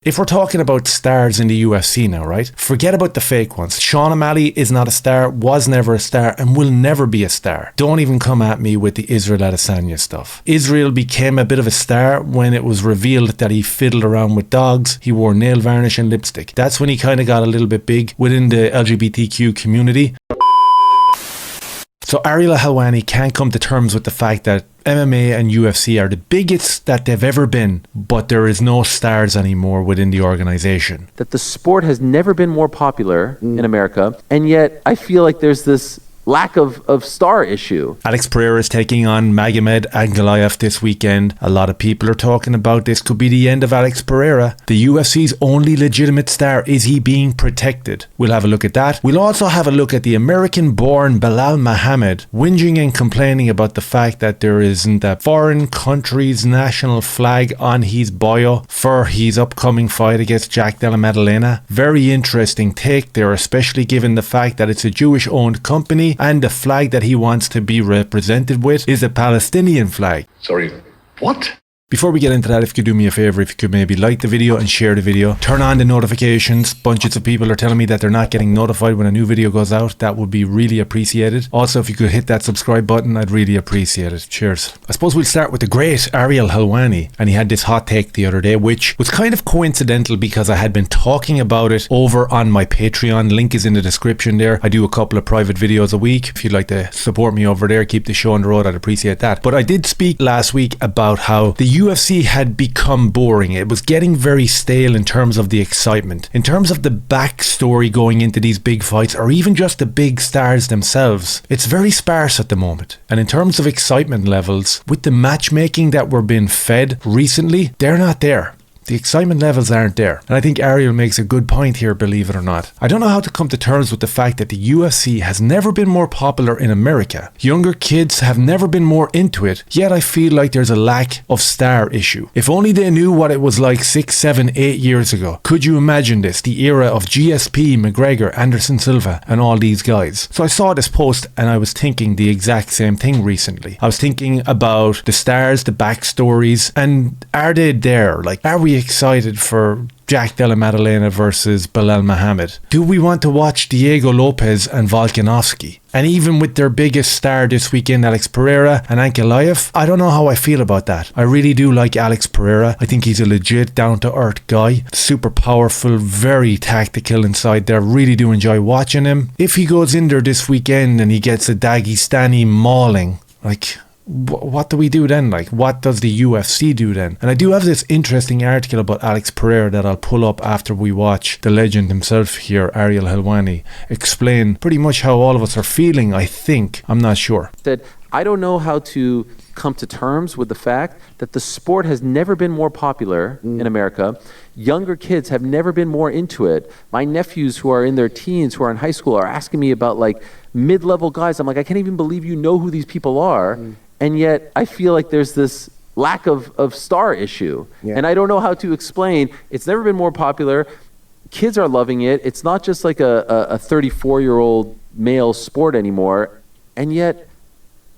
If we're talking about stars in the UFC now, right? Forget about the fake ones. Sean O'Malley is not a star, was never a star, and will never be a star. Don't even come at me with the Israel Adesanya stuff. Israel became a bit of a star when it was revealed that he fiddled around with dogs, he wore nail varnish and lipstick. That's when he kind of got a little bit big within the LGBTQ community. So Ariel Helwani can't come to terms with the fact that MMA and UFC are the biggest that they've ever been, but there is no stars anymore within the organization. That the sport has never been more popular in America, and yet I feel like there's this lack of star issue. Alex Pereira is taking on Magomed Ankalaev this weekend. A lot of people are talking about this could be the end of Alex Pereira. The UFC's only legitimate star. Is he being protected? We'll have a look at that. We'll also have a look at the American-born Belal Muhammad whinging and complaining about the fact that there isn't a foreign country's national flag on his bio for his upcoming fight against Jack Della Maddalena. Very interesting take there, especially given the fact that it's a Jewish-owned company and the flag that he wants to be represented with is a Palestinian flag. Sorry, what? Before we get into that, if you could do me a favor, if you could maybe like the video and share the video, turn on the notifications. Bunches of people are telling me that they're not getting notified when a new video goes out. That would be really appreciated. Also, if you could hit that subscribe button, I'd really appreciate it. Cheers. I suppose we'll start with the great Ariel Helwani, and he had this hot take the other day, which was kind of coincidental because I had been talking about it over on my Patreon. Link is in the description there. I do a couple of private videos a week. If you'd like to support me over there, keep the show on the road, I'd appreciate that. But I did speak last week about how the UFC had become boring. It was getting very stale in terms of the excitement, in terms of the backstory going into these big fights, or even just the big stars themselves. It's very sparse at the moment. And in terms of excitement levels, with the matchmaking that we're being fed recently, they're not there. The excitement levels aren't there. And I think Ariel makes a good point here, believe it or not. I don't know how to come to terms with the fact that the UFC has never been more popular in America. Younger kids have never been more into it, yet I feel like there's a lack of star issue. If only they knew what it was like 6, 7, 8 years ago. Could you imagine this? The era of GSP, McGregor, Anderson Silva, and all these guys. So I saw this post and I was thinking the exact same thing recently. I was thinking about the stars, the backstories, and are they there? Like, are we excited for Jack Della Maddalena versus Belal Muhammad? Do we want to watch Diego Lopez and Volkanovski? And even with their biggest star this weekend, Alex Pereira and Ankalaev, I don't know how I feel about that. I really do like Alex Pereira. I think he's a legit down-to-earth guy. Super powerful, very tactical inside there. Really do enjoy watching him. If he goes in there this weekend and he gets a Dagestani mauling, like, what do we do then? Like, what does the UFC do then? And I do have this interesting article about Alex Pereira that I'll pull up after we watch the legend himself here, Ariel Helwani, explain pretty much how all of us are feeling, I think. I'm not sure. That I don't know how to come to terms with the fact that the sport has never been more popular in America. Younger kids have never been more into it. My nephews who are in their teens, who are in high school, are asking me about like mid-level guys. I'm like, I can't even believe you know who these people are. And yet I feel like there's this lack of star issue. Yeah. And I don't know how to explain. It's never been more popular. Kids are loving it. It's not just like a 34-year-old male sport anymore. And yet,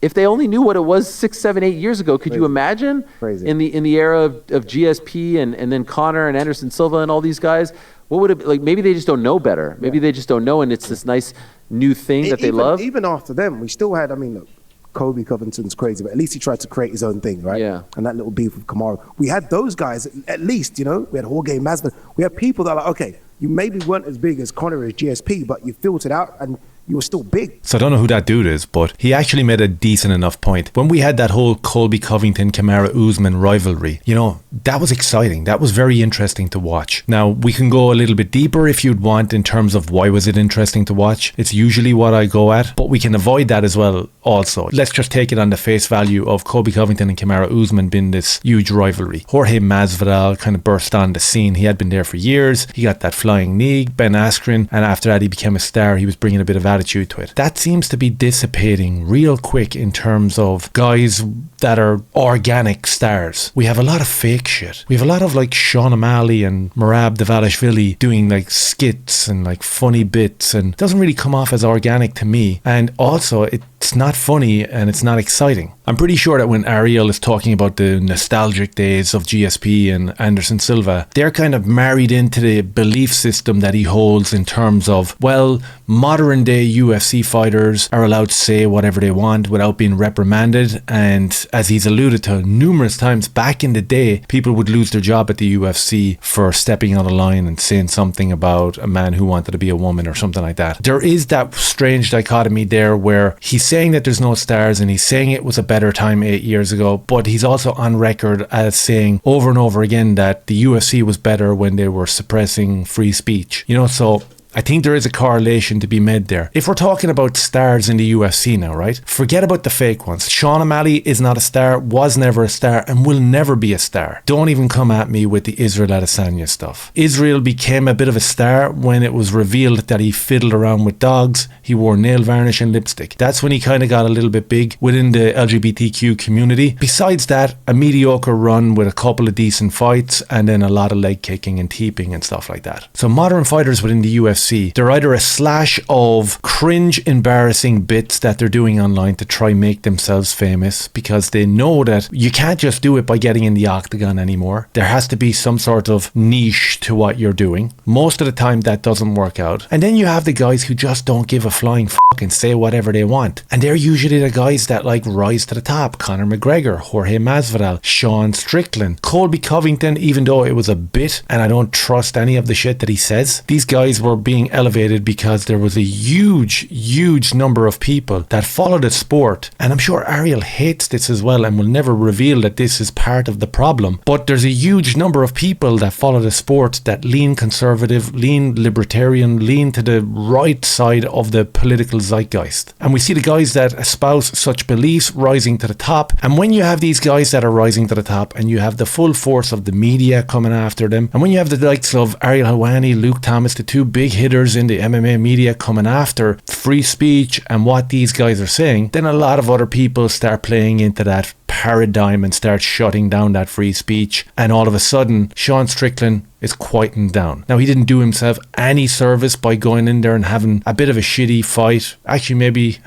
if they only knew what it was 6, 7, 8 years ago, could you imagine? Crazy. In the era of GSP and then Conor and Anderson Silva and all these guys, what would it be like? Maybe they just don't know better. Maybe they just don't know, and it's this nice new thing that they love. Even after them, we still had, I mean, look, Kobe Covington's crazy, but at least he tried to create his own thing, right? Yeah. And that little beef with Kamaru. We had those guys, at least, you know, we had Jorge Masvidal. We had people that are like, okay, you maybe weren't as big as Conor as GSP, but you filtered out and you were still big. So I don't know who that dude is, but he actually made a decent enough point. When we had that whole Colby Covington, Kamaru Usman rivalry, you know, that was exciting. That was very interesting to watch. Now, we can go a little bit deeper if you'd want in terms of why was it interesting to watch. It's usually what I go at, but we can avoid that as well also. Let's just take it on the face value of Colby Covington and Kamaru Usman being this huge rivalry. Jorge Masvidal kind of burst on the scene. He had been there for years. He got that flying knee, Ben Askren, and after that he became a star. He was bringing a bit of attitude to it. That seems to be dissipating real quick in terms of guys that are organic stars. We have a lot of fake shit. We have a lot of like Sean O'Malley and Merab Dvalishvili doing like skits and like funny bits, and it doesn't really come off as organic to me. And also it It's not funny and it's not exciting. I'm pretty sure that when Ariel is talking about the nostalgic days of GSP and Anderson Silva, they're kind of married into the belief system that he holds in terms of, well, modern day UFC fighters are allowed to say whatever they want without being reprimanded. And as he's alluded to numerous times, back in the day, people would lose their job at the UFC for stepping on a line and saying something about a man who wanted to be a woman or something like that. There is that strange dichotomy there where he's saying that there's no stars and he's saying it was a better time 8 years ago, but he's also on record as saying over and over again that the UFC was better when they were suppressing free speech. You know, so I think there is a correlation to be made there. If we're talking about stars in the UFC now, right? Forget about the fake ones. Sean O'Malley is not a star, was never a star, and will never be a star. Don't even come at me with the Israel Adesanya stuff. Israel became a bit of a star when it was revealed that he fiddled around with dogs, he wore nail varnish and lipstick. That's when he kind of got a little bit big within the LGBTQ community. Besides that, a mediocre run with a couple of decent fights and then a lot of leg kicking and teeping and stuff like that. So modern fighters within the UFC, they're either a slash of cringe, embarrassing bits that they're doing online to try make themselves famous because they know that you can't just do it by getting in the octagon anymore. There has to be some sort of niche to what you're doing. Most of the time that doesn't work out. And then you have the guys who just don't give a flying fuck and say whatever they want. And they're usually the guys that like rise to the top. Conor McGregor, Jorge Masvidal, Sean Strickland, Colby Covington, even though it was a bit and I don't trust any of the shit that he says. These guys were being elevated because there was a huge number of people that follow the sport, and I'm sure Ariel hates this as well and will never reveal that this is part of the problem, but there's a huge number of people that follow the sport that lean conservative, lean libertarian, lean to the right side of the political zeitgeist, and we see the guys that espouse such beliefs rising to the top. And when you have these guys that are rising to the top and you have the full force of the media coming after them, and when you have the likes of Ariel Helwani, Luke Thomas, the two big hitters in the MMA media coming after free speech and what these guys are saying, then a lot of other people start playing into that paradigm and start shutting down that free speech, and all of a sudden Sean Strickland is quieting down. Now, he didn't do himself any service by going in there and having a bit of a shitty fight, actually maybe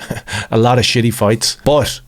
a lot of shitty fights, but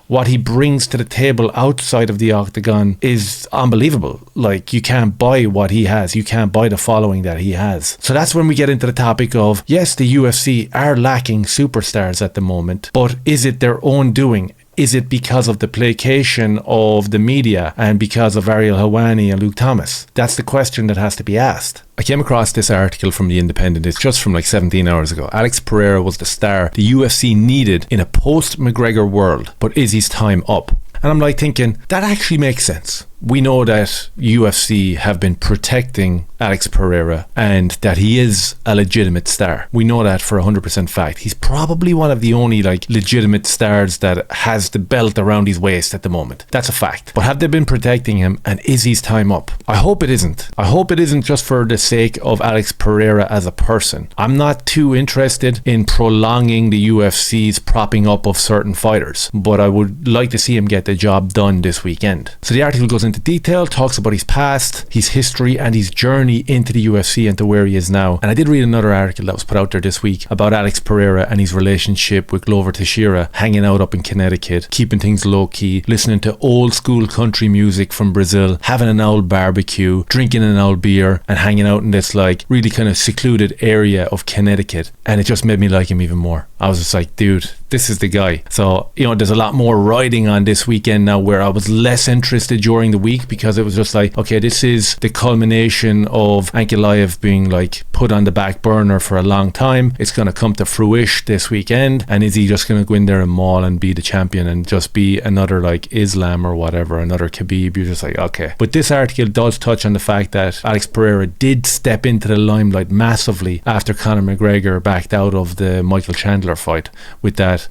what he brings to the table outside of the octagon is unbelievable. Like, you can't buy what he has. You can't buy the following that he has. So that's when we get into the topic of, yes, the UFC are lacking superstars at the moment, but is it their own doing? Is it because of the placation of the media and because of Ariel Helwani and Luke Thomas? That's the question that has to be asked. I came across this article from The Independent. It's just from like 17 hours ago. Alex Pereira was the star the UFC needed in a post-McGregor world, but is his time up? And I'm like thinking, that actually makes sense. We know that UFC have been protecting Alex Pereira and that he is a legitimate star. We know that for 100% fact. He's probably one of the only like legitimate stars that has the belt around his waist at the moment. That's a fact. But have they been protecting him, and is his time up? I hope it isn't. I hope it isn't just for the sake of Alex Pereira as a person. I'm not too interested in prolonging the UFC's propping up of certain fighters, but I would like to see him get the job done this weekend. So the article goes into detail, talks about his past, his history, and his journey into the UFC and to where he is now. And I did read another article that was put out there this week about Alex Pereira and his relationship with Glover Teixeira, hanging out up in Connecticut, keeping things low key, listening to old school country music from Brazil, having an old barbecue, drinking an old beer, and hanging out in this like really kind of secluded area of Connecticut. And it just made me like him even more. I was just like, dude, this is the guy. So, you know, there's a lot more riding on this weekend now where I was less interested during the week because it was just like, okay, this is the culmination of Ankalaev being like put on the back burner for a long time. It's going to come to fruition this weekend. And is he just going to go in there and maul and be the champion and just be another like Islam or whatever, another Khabib? You're just like, okay. But this article does touch on the fact that Alex Pereira did step into the limelight massively after Conor McGregor backed out of the Michael Chandler fight with that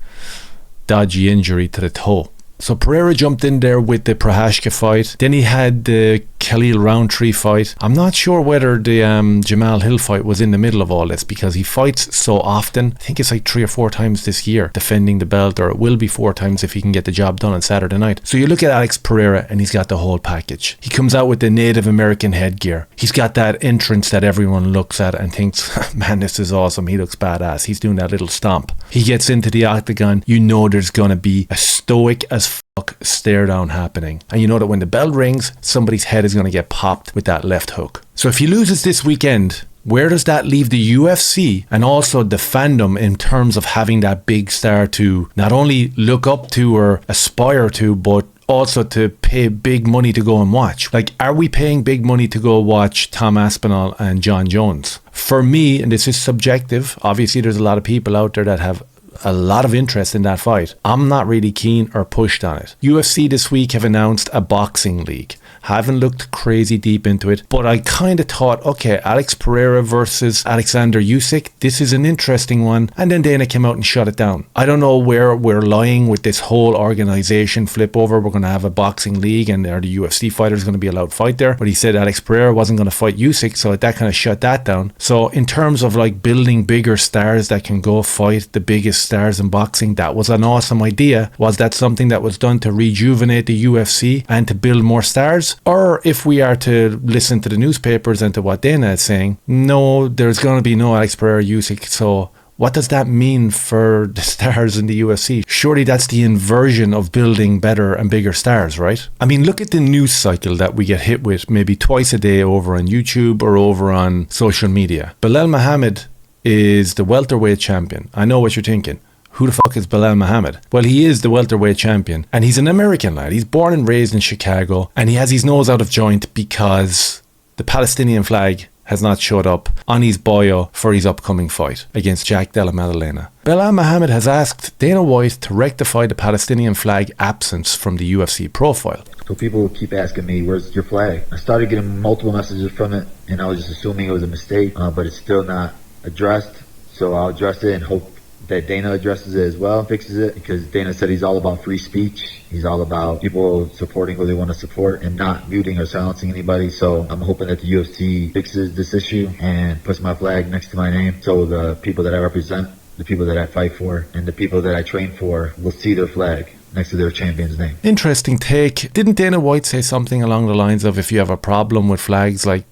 dodgy injury to the toe. So Pereira jumped in there with the Prohashka fight. Then he had the Khalil Roundtree fight. I'm not sure whether the Jamal Hill fight was in the middle of all this because he fights so often. I think it's like 3 or 4 times this year defending the belt, or it will be 4 times if he can get the job done on Saturday night. So you look at Alex Pereira and he's got the whole package. He comes out with the Native American headgear. He's got that entrance that everyone looks at and thinks, man, this is awesome. He looks badass. He's doing that little stomp. he gets into the octagon, you know there's going to be a stoic as fuck stare down happening. And you know that when the bell rings, somebody's head is going to get popped with that left hook. So if he loses this weekend, where does that leave the UFC and also the fandom in terms of having that big star to not only look up to or aspire to, but also to pay big money to go and watch? Like, are we paying big money to go watch Tom Aspinall and Jon Jones? For me, and this is subjective, obviously there's a lot of people out there that have a lot of interest in that fight. I'm not really keen or pushed on it. UFC this week have announced a boxing league. Haven't looked crazy deep into it, but I kind of thought, okay, Alex Pereira versus Alexander Usyk, this is an interesting one. And then Dana came out and shut it down. I don't know where we're lying with this whole organization flip over. We're going to have a boxing league and are the UFC fighters going to be allowed to fight there? But he said Alex Pereira wasn't going to fight Usyk, so that kind of shut that down. So in terms of like building bigger stars that can go fight the biggest stars in boxing, that was an awesome idea. Was that something that was done to rejuvenate the UFC and to build more stars? Or if we are to listen to the newspapers and to what Dana is saying, no, there's going to be no Alex Pereira Usyk. So what does that mean for the stars in the UFC? Surely that's the inversion of building better and bigger stars, right? I mean, look at the news cycle that we get hit with maybe twice a day over on YouTube or over on social media. Belal Muhammad is the welterweight champion. I know what you're thinking. Who the fuck is Belal Muhammad? Well, he is the welterweight champion, and he's an American lad. He's born and raised in Chicago, and he has his nose out of joint because the Palestinian flag has not showed up on his bio for his upcoming fight against Jack Della Maddalena. Belal Muhammad has asked Dana White to rectify the Palestinian flag absence from the UFC profile. So people keep asking me, where's your flag? I started getting multiple messages from it, and I was just assuming it was a mistake, but it's still not addressed. So I'll address it and hope that Dana addresses it as well, fixes it, because Dana said he's all about free speech. He's all about people supporting who they want to support and not muting or silencing anybody. So I'm hoping that the UFC fixes this issue and puts my flag next to my name, so the people that I represent, the people that I fight for, and the people that I train for will see their flag next to their champion's name. Interesting take. Didn't Dana White say something along the lines of, if you have a problem with flags, like,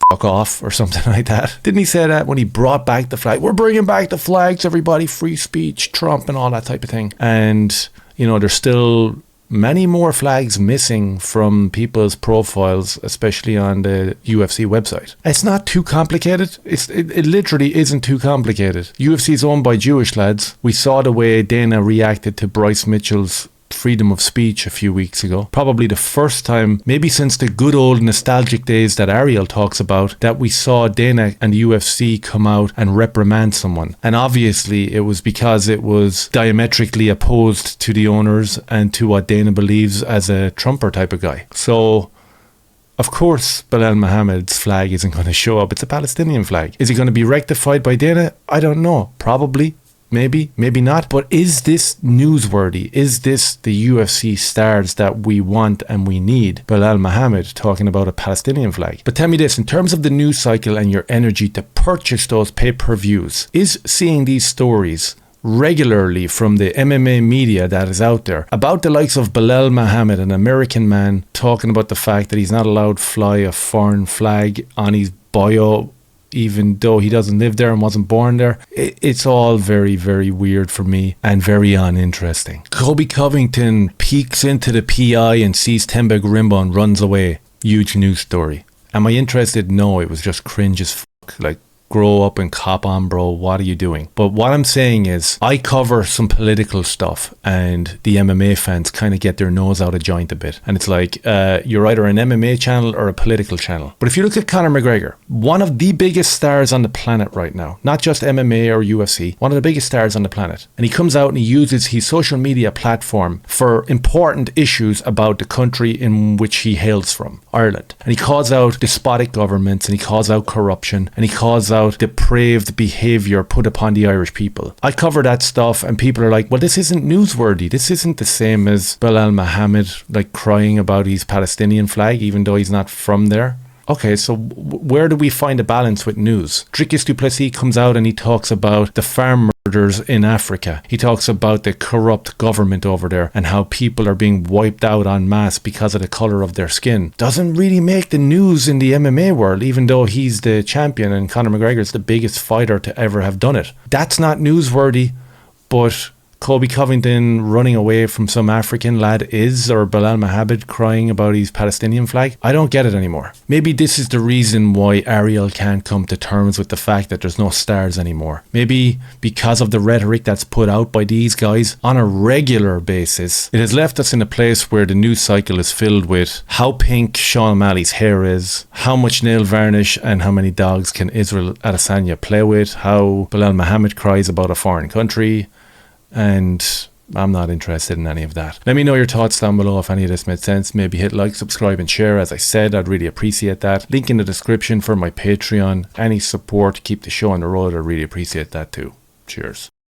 fuck off or something like that? Didn't he say that when he brought back the flag? We're bringing back the flags, everybody, free speech, Trump and all that type of thing. And, you know, there's still many more flags missing from people's profiles, especially on the UFC website. It's not too complicated. It literally isn't too complicated. UFC is owned by Jewish lads. We saw the way Dana reacted to Bryce Mitchell's freedom of speech a few weeks ago. Probably the first time, maybe since the good old nostalgic days that Ariel talks about, that we saw Dana and the UFC come out and reprimand someone. And obviously it was because it was diametrically opposed to the owners and to what Dana believes as a Trumper type of guy. So of course Belal Muhammad's flag isn't going to show up. It's a Palestinian flag. Is it going to be rectified by Dana? I don't know. Probably. Maybe, maybe not. But is this newsworthy? Is this the UFC stars that we want and we need? Belal Muhammad talking about a Palestinian flag. But tell me this, in terms of the news cycle and your energy to purchase those pay-per-views, is seeing these stories regularly from the MMA media that is out there about the likes of Belal Muhammad, an American man, talking about the fact that he's not allowed to fly a foreign flag on his bio, even though he doesn't live there and wasn't born there. It's all very, very weird for me and very uninteresting. Kobe Covington peeks into the PI and sees Temba Garimba and runs away. Huge news story. Am I interested? No, it was just cringe as fuck. Like, grow up and cop on, bro. What are you doing? But what I'm saying is, I cover some political stuff and the MMA fans kind of get their nose out of joint a bit. And it's like, you're either an MMA channel or a political channel. But if you look at Conor McGregor, one of the biggest stars on the planet right now, not just MMA or UFC, one of the biggest stars on the planet. And he comes out and he uses his social media platform for important issues about the country in which he hails from, Ireland. And he calls out despotic governments, and he calls out corruption, and he calls out depraved behaviour put upon the Irish people. I cover that stuff and people are like, well, this isn't newsworthy. This isn't the same as Belal Muhammad like crying about his Palestinian flag even though he's not from there. Okay, so where do we find a balance with news? Dricus du Plessis comes out and he talks about the farm murders in Africa. He talks about the corrupt government over there and how people are being wiped out en masse because of the colour of their skin. Doesn't really make the news in the MMA world, even though he's the champion and Conor McGregor is the biggest fighter to ever have done it. That's not newsworthy. but Kobe Covington running away from some African lad is, or Bilal Mohammed crying about his Palestinian flag. I don't get it anymore. Maybe this is the reason why Ariel can't come to terms with the fact that there's no stars anymore. Maybe because of the rhetoric that's put out by these guys on a regular basis. It has left us in a place where the news cycle is filled with how pink Sean O'Malley's hair is, how much nail varnish and how many dogs can Israel Adesanya play with, how Bilal Mohammed cries about a foreign country, and I'm not interested in any of that. Let me know your thoughts down below if any of this made sense. Maybe hit like, subscribe and share. As I said, I'd really appreciate that. Link in the description for my Patreon. Any support to keep the show on the road, I'd really appreciate that too. Cheers.